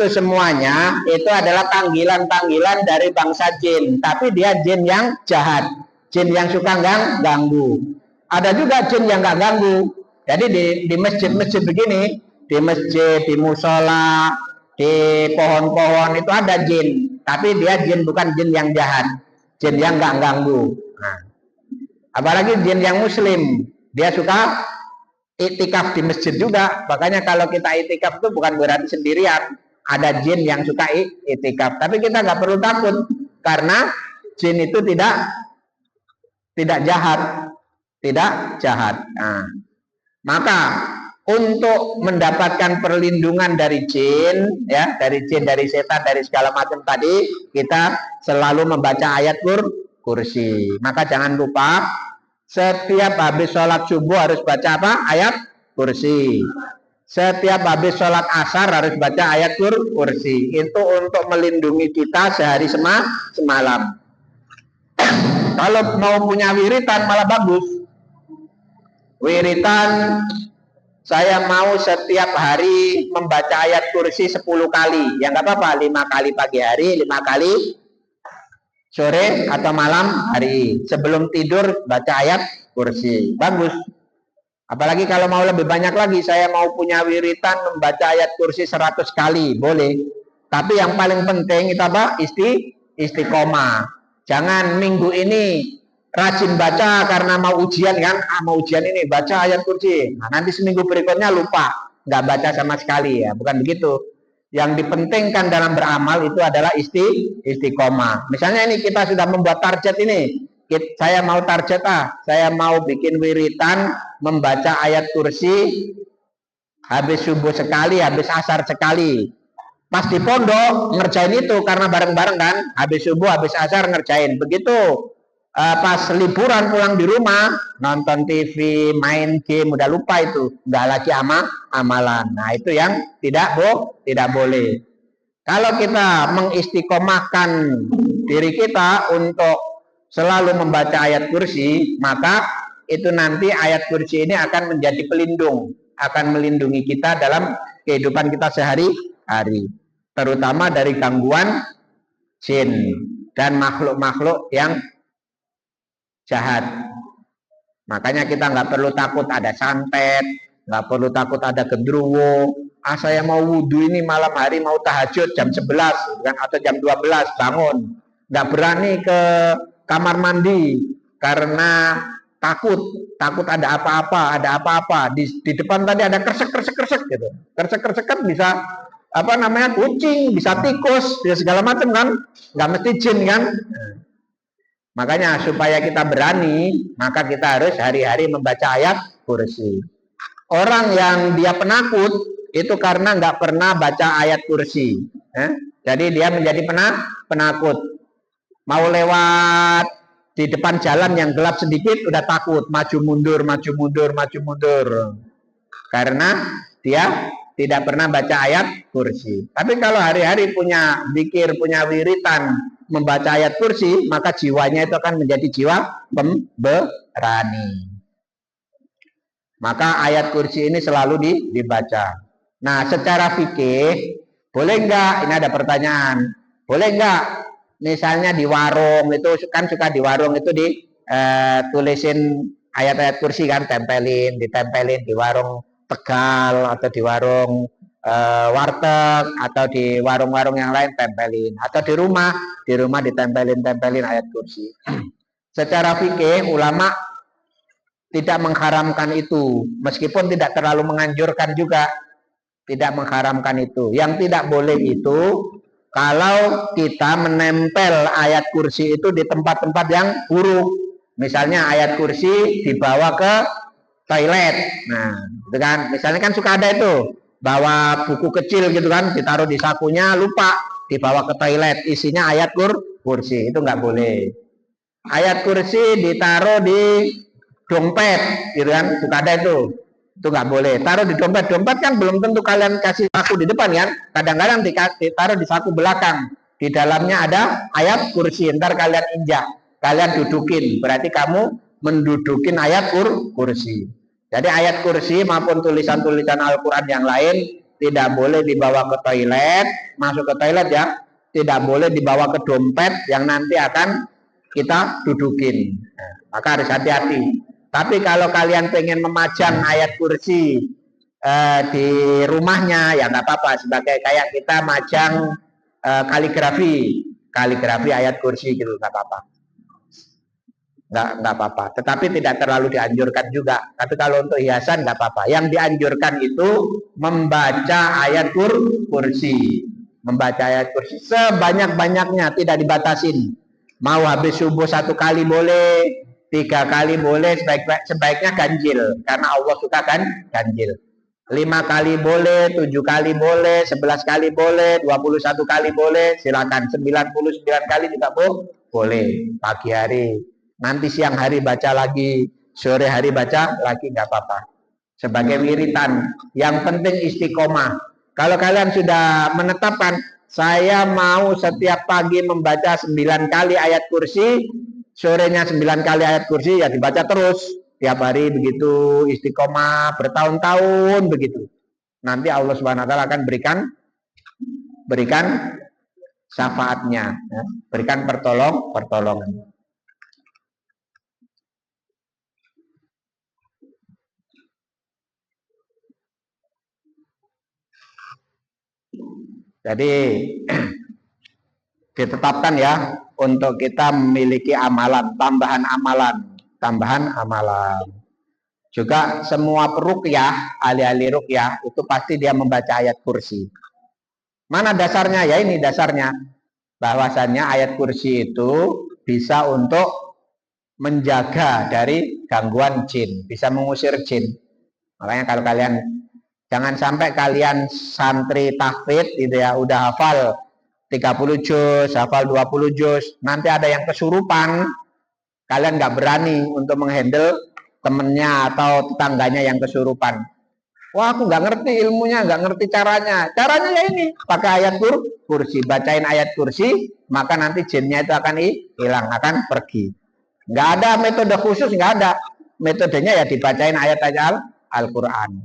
semuanya itu adalah panggilan-panggilan dari bangsa jin. Tapi dia jin yang jahat, jin yang suka ganggu. Ada juga jin yang nggak ganggu. Jadi di masjid-masjid begini, di masjid, di musola, di pohon-pohon itu ada jin, tapi dia jin bukan jin yang jahat, jin yang nggak ganggu. Nah, apalagi jin yang muslim, dia suka itikaf di masjid juga. Makanya kalau kita itikaf itu bukan berarti sendirian, ada jin yang suka itikaf. Tapi kita nggak perlu takut karena jin itu tidak jahat. Nah, maka untuk mendapatkan perlindungan dari jin, ya, dari jin, dari setan, dari segala macam tadi, kita selalu membaca ayat kursi. Maka jangan lupa setiap habis sholat subuh harus baca apa? Ayat kursi. Setiap habis sholat asar harus baca ayat kursi. Itu untuk melindungi kita sehari semalam. Kalau mau punya wiritan malah bagus. Wiritan, saya mau setiap hari membaca ayat kursi 10 kali. Ya nggak apa-apa, 5 kali pagi hari, 5 kali sore atau malam hari. Sebelum tidur baca ayat kursi. Bagus. Apalagi kalau mau lebih banyak lagi, saya mau punya wiritan membaca ayat kursi 100 kali. Boleh. Tapi yang paling penting itu apa? Istiqomah. Jangan minggu ini rajin baca karena mau ujian kan, mau ujian ini baca ayat kursi. Nah, nanti seminggu berikutnya lupa, nggak baca sama sekali, ya. Bukan begitu. Yang dipentingkan dalam beramal itu adalah istiqomah. Misalnya ini kita sudah membuat target ini, saya mau target saya mau bikin wiritan membaca ayat kursi habis subuh sekali, habis asar sekali. Pas di pondok ngerjain itu karena bareng-bareng kan, habis subuh, habis asar ngerjain. Begitu pas liburan pulang di rumah nonton TV, main game, udah lupa itu, nggak lagi amalan. Nah, itu yang tidak boleh. Kalau kita mengistiqomahkan diri kita untuk selalu membaca ayat kursi, maka itu nanti ayat kursi ini akan menjadi pelindung, akan melindungi kita dalam kehidupan kita sehari-hari, terutama dari gangguan jin dan makhluk-makhluk yang jahat. Makanya kita nggak perlu takut ada santet, nggak perlu takut ada gendruwo. Saya mau wudhu ini malam hari mau tahajud jam 11 kan, atau jam 12 bangun, nggak berani ke kamar mandi karena takut ada apa-apa di depan tadi ada kresek gitu, kresek bisa apa namanya kucing, bisa tikus, bisa segala macam kan, nggak mesti jin kan. Makanya supaya kita berani, maka kita harus hari-hari membaca ayat kursi. Orang yang dia penakut itu karena nggak pernah baca ayat kursi. Jadi dia menjadi penakut. Mau lewat di depan jalan yang gelap sedikit udah takut, maju mundur. Karena dia tidak pernah baca ayat kursi. Tapi kalau hari-hari punya zikir, punya wiritan, membaca ayat kursi, maka jiwanya itu akan menjadi jiwa pemberani. Maka ayat kursi ini selalu dibaca. Nah, secara fikih, boleh enggak, ini ada pertanyaan, boleh enggak, misalnya di warung itu, kan suka di warung itu tulisin ayat-ayat kursi kan, ditempelin di warung Tegal, atau di warung warteg, atau di warung-warung yang lain tempelin, atau di rumah ditempelin ayat kursi. Secara fikih, ulama tidak mengharamkan itu, meskipun tidak terlalu menganjurkan juga. Tidak mengharamkan itu. Yang tidak boleh itu kalau kita menempel ayat kursi itu di tempat-tempat yang buruk. Misalnya ayat kursi dibawa ke toilet. Nah, itu kan. Misalnya kan suka ada itu, bawa buku kecil gitu kan, ditaruh di sakunya, lupa dibawa ke toilet, isinya ayat kursi. Itu nggak boleh. Ayat kursi ditaruh di dompet, gitu kan, suka ada itu nggak boleh. Taruh di dompet kan belum tentu kalian kasih saku di depan kan, kadang-kadang ditaruh di saku belakang, di dalamnya ada ayat kursi, ntar kalian injak, kalian dudukin, berarti kamu mendudukin ayat kursi. Jadi ayat kursi maupun tulisan-tulisan Al-Quran yang lain tidak boleh dibawa ke toilet, masuk ke toilet ya, tidak boleh dibawa ke dompet yang nanti akan kita dudukin. Nah, maka harus hati-hati. Tapi kalau kalian pengen memajang ayat kursi di rumahnya, ya nggak apa-apa. Sebagai kayak kita majang kaligrafi ayat kursi gitu, nggak apa-apa. Nggak apa-apa. Tetapi tidak terlalu dianjurkan juga. Tapi kalau untuk hiasan nggak apa-apa. Yang dianjurkan itu membaca ayat kursi. Membaca ayat kursi sebanyak-banyaknya, tidak dibatasin. Mau habis subuh 1 kali boleh, 3 kali boleh, sebaiknya ganjil, karena Allah suka kan ganjil. 5 kali boleh, 7 kali boleh, 11 kali boleh, 21 kali boleh, silakan. 99 kali juga boleh. Pagi hari, nanti siang hari baca lagi, sore hari baca lagi, nggak apa-apa. Sebagai wiritan, yang penting istiqomah. Kalau kalian sudah menetapkan, saya mau setiap pagi membaca 9 kali ayat kursi, sorenya 9 kali ayat kursi, ya dibaca terus tiap hari begitu, istiqomah bertahun-tahun begitu. Nanti Allah Subhanahu wa taala akan berikan syafaatnya, ya, berikan pertolongan. Jadi ditetapkan ya untuk kita memiliki amalan, tambahan amalan. Juga semua peruqyah, ahli-ahli ruqyah itu pasti dia membaca ayat kursi. Mana dasarnya? Ya ini dasarnya. Bahwasannya ayat kursi itu bisa untuk menjaga dari gangguan jin, bisa mengusir jin. Makanya kalau kalian, jangan sampai kalian santri tahfidz gitu ya, udah hafal 30 juz, hafal 20 juz, nanti ada yang kesurupan, kalian nggak berani untuk menghandle temennya atau tetangganya yang kesurupan. Wah, aku nggak ngerti ilmunya, nggak ngerti caranya. Caranya ya ini, pakai ayat kursi, bacain ayat kursi, maka nanti jinnya itu akan hilang, akan pergi. Nggak ada metode khusus, nggak ada. Metodenya ya dibacain ayat-ayat Al-Quran.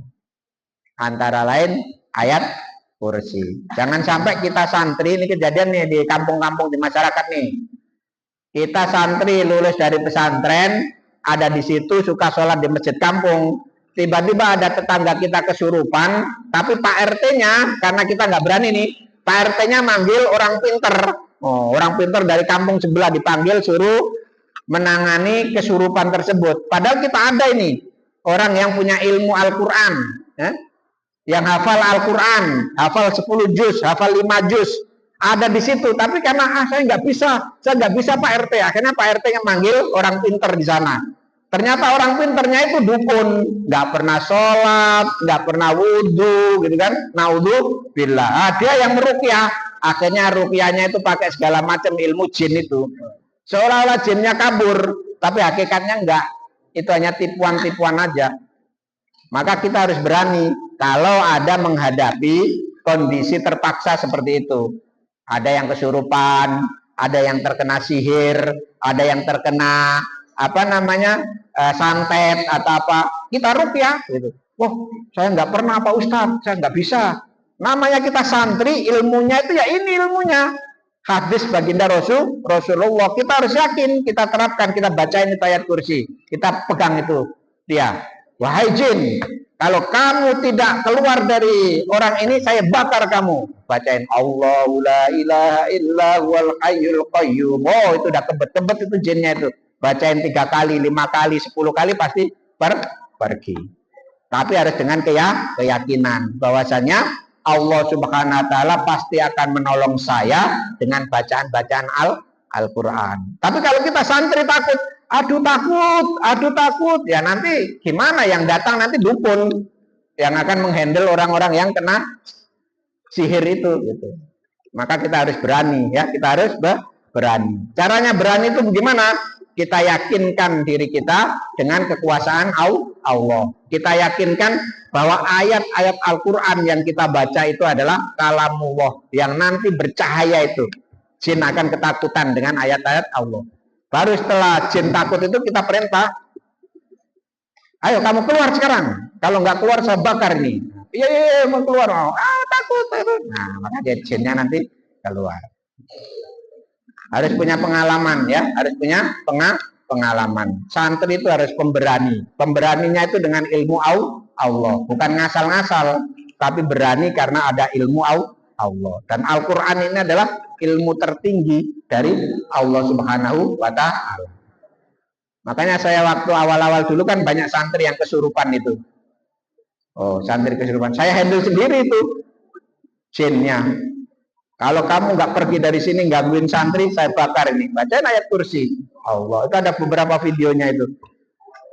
Antara lain ayat kursi. Jangan sampai kita santri, ini kejadian nih di kampung-kampung, di masyarakat nih. Kita santri lulus dari pesantren, ada di situ, suka sholat di masjid kampung. Tiba-tiba ada tetangga kita kesurupan, tapi Pak RT-nya, karena kita nggak berani nih, Pak RT-nya manggil orang pinter. Oh, orang pinter dari kampung sebelah dipanggil, suruh menangani kesurupan tersebut. Padahal kita ada ini, orang yang punya ilmu Al-Quran, yang hafal Al-Quran, hafal 10 juz, hafal 5 juz, ada di situ. Tapi karena saya nggak bisa Pak RT. Akhirnya Pak RT-nya manggil orang pinter di sana. Ternyata orang pinternya itu dukun, nggak pernah sholat, nggak pernah wudhu, gitu kan? Naudzubillah. Dia yang meruqyah. Akhirnya ruqyahnya itu pakai segala macam ilmu jin itu. Seolah-olah jinnya kabur, tapi hakikatnya enggak. Itu hanya tipuan-tipuan aja. Maka kita harus berani kalau ada menghadapi kondisi terpaksa seperti itu. Ada yang kesurupan, ada yang terkena sihir, ada yang terkena santet atau apa, kita ruqyah gitu. Wah, saya nggak pernah Pak Ustadz, saya nggak bisa. Namanya kita santri, ilmunya itu ya ini ilmunya. Hadis baginda Rasulullah, kita harus yakin, kita terapkan, kita bacain itu ayat kursi, kita pegang itu dia. Wahai jin, kalau kamu tidak keluar dari orang ini, saya bakar kamu. Bacain Allahu la ilaha illa huwal hayyul qayyum. Oh, itu udah kebet-kebet itu jinnya itu. Bacain 3 kali, 5 kali, 10 kali pasti pergi. Tapi harus dengan keyakinan bahwasanya Allah Subhanahu wa taala pasti akan menolong saya dengan bacaan-bacaan Al-Qur'an. Tapi kalau kita santri takut, aduh takut, ya nanti gimana, yang datang nanti dukun yang akan menghandle orang-orang yang kena sihir itu gitu. Maka kita harus berani ya, kita harus berani. Caranya berani itu bagaimana? Kita yakinkan diri kita dengan kekuasaan Allah. Kita yakinkan bahwa ayat-ayat Al-Quran yang kita baca itu adalah kalamullah, yang nanti bercahaya itu. Jin akan ketakutan dengan ayat-ayat Allah. Baru setelah jin takut itu kita perintah, ayo kamu keluar sekarang. Kalau nggak keluar saya bakar ini. Iya, mau keluar. Takut. Nah, maka dia jinnya nanti keluar. Harus punya pengalaman ya, harus punya pengalaman. Santri itu harus pemberani. Pemberaninya itu dengan ilmu Allah, bukan ngasal-ngasal, tapi berani karena ada ilmu Allah. Dan Al-Qur'an ini adalah ilmu tertinggi dari Allah Subhanahu wa taala. Makanya saya waktu awal-awal dulu kan banyak santri yang kesurupan itu. Oh, santri kesurupan. Saya handle sendiri itu jinnya. Kalau kamu nggak pergi dari sini gangguin santri, saya bakar ini. Bacain ayat kursi. Allah, itu ada beberapa videonya itu.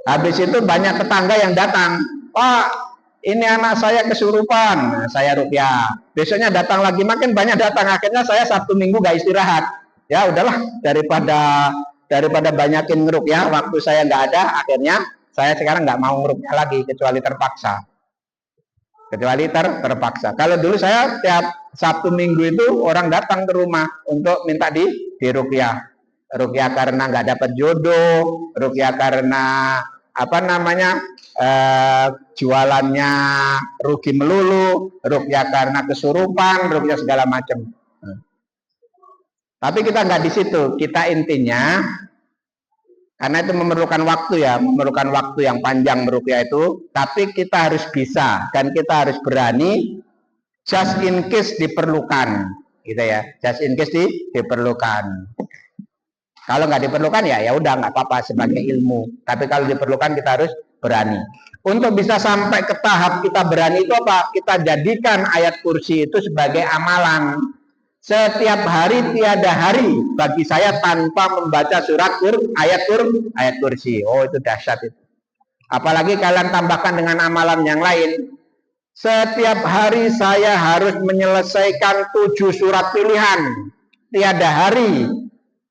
Habis itu banyak tetangga yang datang. Pak, ini anak saya kesurupan. Nah, saya ruqyah. Besoknya datang lagi, makin banyak datang. Akhirnya saya Sabtu Minggu nggak istirahat. Ya udahlah, daripada banyakin ngeruqyah, waktu saya nggak ada. Akhirnya saya sekarang nggak mau ngeruqyah lagi, kecuali terpaksa. Terpaksa. Kalau dulu saya tiap Sabtu Minggu itu orang datang ke rumah untuk minta diruqyah. Ruqyah karena nggak dapat jodoh, ruqyah karena jualannya rugi melulu, ruqyah karena kesurupan, ruqyah segala macam. Tapi kita nggak di situ. Kita intinya, karena itu memerlukan waktu ya, memerlukan waktu yang panjang meruqyah itu. Tapi kita harus bisa dan kita harus berani. Just in case diperlukan, gitu ya. Just in case diperlukan. Kalau nggak diperlukan ya udah nggak apa-apa sebagai ilmu. Tapi kalau diperlukan kita harus berani. Untuk bisa sampai ke tahap kita berani itu apa? Kita jadikan ayat kursi itu sebagai amalan. Setiap hari tiada hari bagi saya tanpa membaca ayat kursi. Oh, itu dahsyat itu. Apalagi kalian tambahkan dengan amalan yang lain. Setiap hari saya harus menyelesaikan 7 surat pilihan. Tiada hari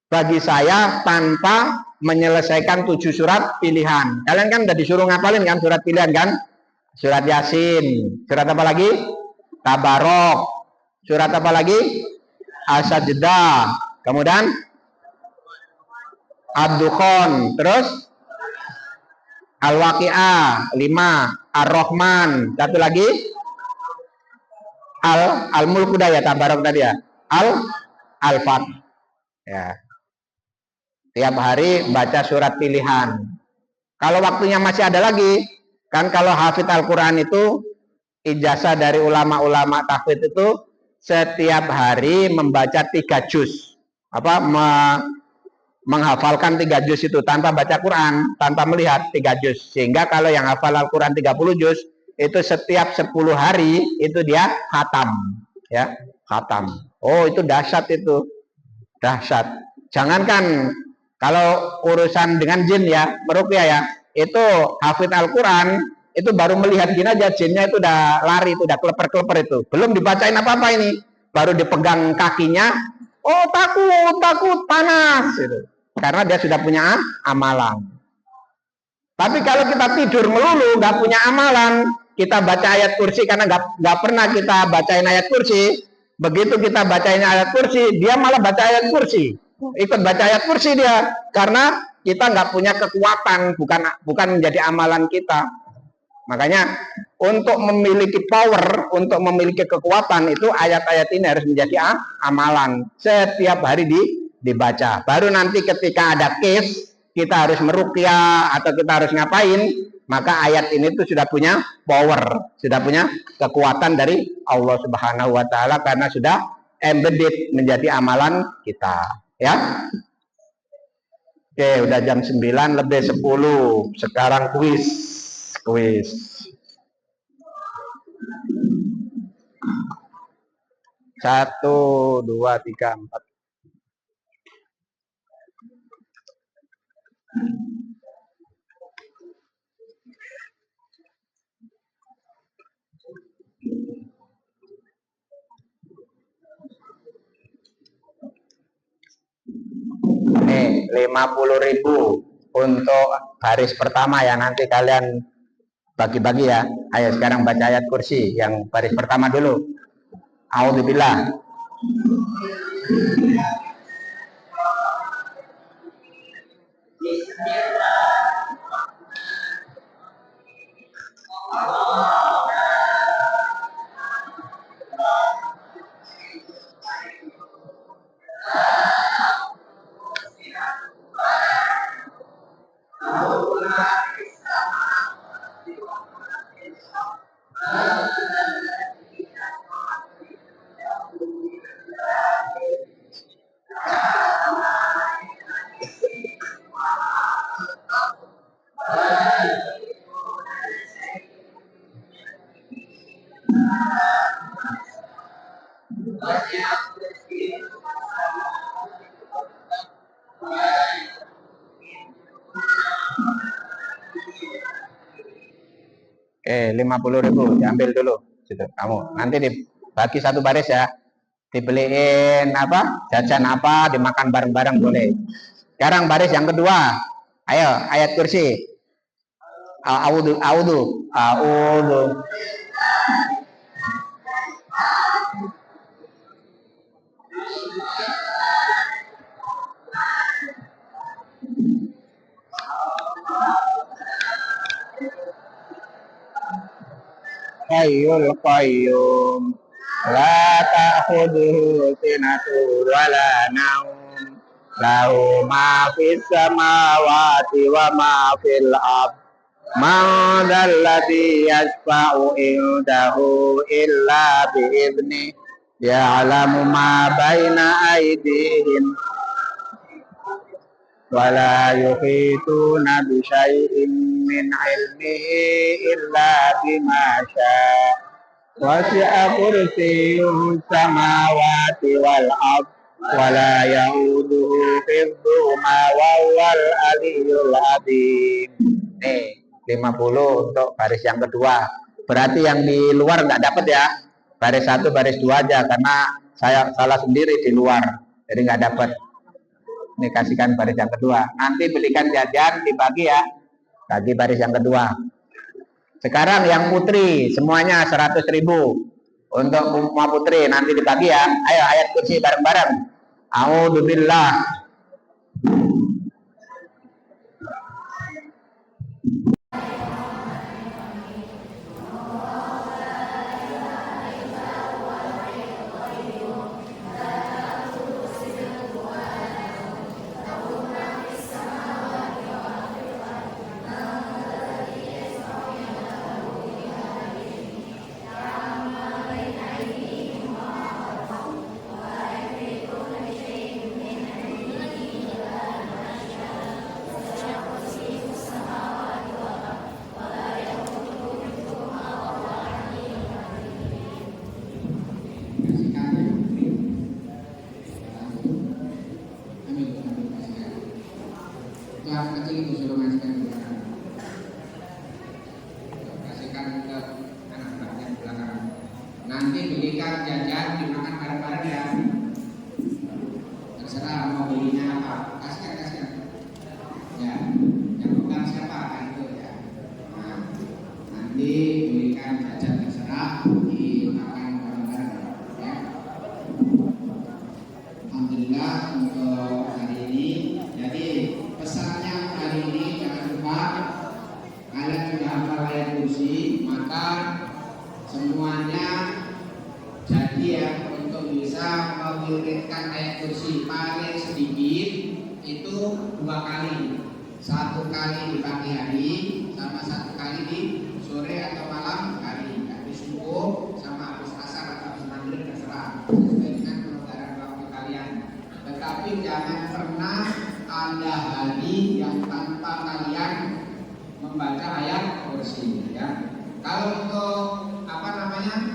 bagi saya tanpa menyelesaikan 7 surat pilihan. Kalian kan udah disuruh ngapalin kan surat pilihan kan? Surat Yasin. Surat apa lagi? Tabarok. Surat apa lagi? As-Sajdah. Kemudian Ad-Dukhan. Terus Al-Waqi'ah 5. Ar-Rahman. Satu lagi Al-Mulk udah ya, Tabarok tadi ya. Al-Fat. Ya. Tiap hari baca surat pilihan. Kalau waktunya masih ada lagi, kan kalau hafid Al-Quran itu ijazah dari ulama-ulama tahfidz itu setiap hari membaca 3 juz. Menghafalkan 3 juz itu tanpa baca Quran, tanpa melihat 3 juz. Sehingga kalau yang hafal Al-Quran 30 juz, itu setiap 10 hari itu dia khatam. Ya, khatam. Oh, itu dahsyat itu. Dahsyat. Jangankan kalau urusan dengan jin ya, meruqyah ya, itu hafid Al-Quran, itu baru melihat jin aja, jinnya itu udah lari, itu udah kleper-kleper itu. Belum dibacain apa-apa ini. Baru dipegang kakinya, oh takut, panas. Gitu. Karena dia sudah punya amalan. Tapi kalau kita tidur melulu, nggak punya amalan, kita baca ayat kursi karena nggak pernah kita bacain ayat kursi. Begitu kita bacain ayat kursi, dia malah baca ayat kursi. Ikut baca ayat kursi dia, karena kita nggak punya kekuatan, bukan menjadi amalan kita. Makanya untuk memiliki power, untuk memiliki kekuatan itu ayat-ayat ini harus menjadi amalan. Setiap hari dibaca. Baru nanti ketika ada case, kita harus meruqyah atau kita harus ngapain, maka ayat ini tuh sudah punya power, sudah punya kekuatan dari Allah Subhanahu wa taala karena sudah embedded menjadi amalan kita, ya. Oke, udah jam 9 lebih 10. Sekarang kuis. 1, 2, 3, 4. Nih 50.000 untuk baris pertama ya, nanti kalian bagi-bagi ya. Ayo sekarang baca ayat kursi yang baris pertama dulu. A'udzubillah. Oke, 50.000 diambil dulu situ kamu. Nanti dibagi satu baris ya. Dibeliin apa? Jajan apa, dimakan bareng-bareng boleh. Sekarang baris yang kedua. Ayo, ayat kursi. A'udzu. Hayyul qayyum la ta'khudhuhu sinatun wa la naum lahu ma fis samawati wa ma fil ardh man dzalladzi yashfa'u indahu illa bi'idznihi ya'lamu ma baina aydihim wala yuhituna bi syai'in min ilmihi illa bima syaa wasi'a kursiyyuhu samawati wal ardh wala ya'uduhu hifdhuhuma wa huwal aliyyul azim. Nih 50 untuk baris yang kedua. Berarti yang di luar nggak dapat ya. Baris 1, baris 2 aja karena saya salah sendiri di luar. Jadi nggak dapat. Ini kasihkan baris yang kedua. Nanti belikan jajan dibagi ya. Bagi baris yang kedua. Sekarang yang putri semuanya 100.000 untuk semua putri, nanti dibagi ya. Ayo ayat kursi bareng-bareng. A'udzubillah. Kelas kecil itu sudah masukkan kasihkan ke anak-anak yang belakang. Nanti belikan jajan dimakan bareng-bareng ya. Terserah mau belinya apa. Kasihkan. Ya, yang pegang siapa kan itu ya. Nah, nanti belikan jajan terserah dimakan bareng-bareng ya. Alhamdulillah untuk hari ini. Jadi pesannya hari ini jangan lupa kalian sudah hafal ayat kursi, maka semuanya jadi ya untuk bisa mewiridkan ayat kursi paling sedikit itu 2 kali, 1 kali di pagi hari sama 1 kali di sore atau malam hari, habis subuh sama habis asar atau habis maghrib terserah sesuai dengan kelonggaran waktu kalian. Tetapi jangan pernah ada hari yang tanpa kalian membaca ayat kursi ya. Kalau untuk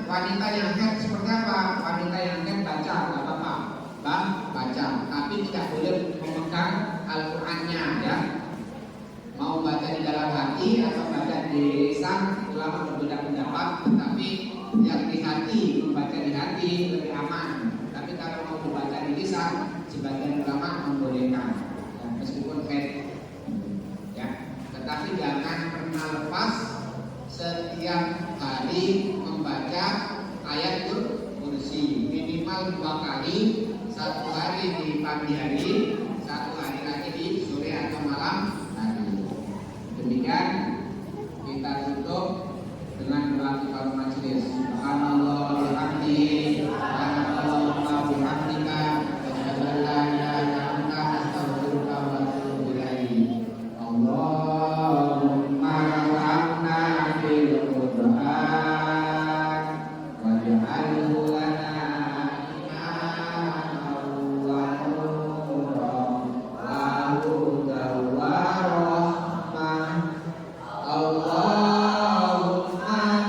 wanita yang haid seperti apa? Wanita yang haid baca nggak apa-apa, baca, tapi tidak boleh memegang Al-Qur'annya ya. Mau baca di dalam hati atau baca di lisan, ulama berbeda pendapat, tetapi yang di hati, membaca di hati lebih aman. Tapi kalau mau dibaca di lisan, sebagian ulama membolehkan. Meskipun haid ya, tetapi jangan pernah lepas setiap hari membaca ayat kursi minimal 2 kali, 1 hari di pagi hari, 1 hari lagi di sore atau malam hari. Demikian kita tutup dengan doa kifaratul majelis. Subhanallah wa bihamdihi, subhanallah wa bihamdika, asyhadu an la ilaha illa anta, astaghfiruka wa atubu ilaik. Allahumma warhamna bil Qur'an waj'alhu lana imaman wa nuran wa hudan wa rahmah. Allahumma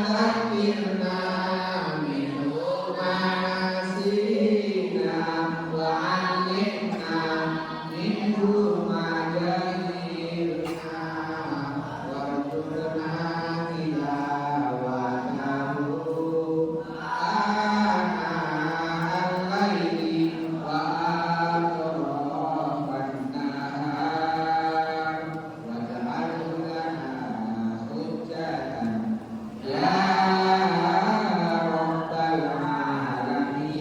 taghfirna minhu ma nasina wa 'allimna minhu ma jahilna warzuqna tilawatahu ana al-laili wa atrafan nahar waj'alhu lana hujjatan ya rabbal alamin.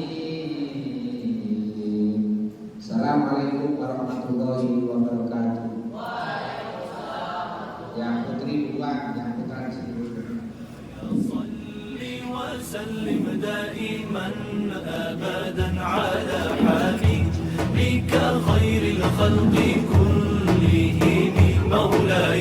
Assalamualaikum warahmatullahi wabarakatuh. Yang putri duluan, yang putra di sini dulu. صل وسلم دائما أبدا على حبيبك خير الخلق كلهم مولاي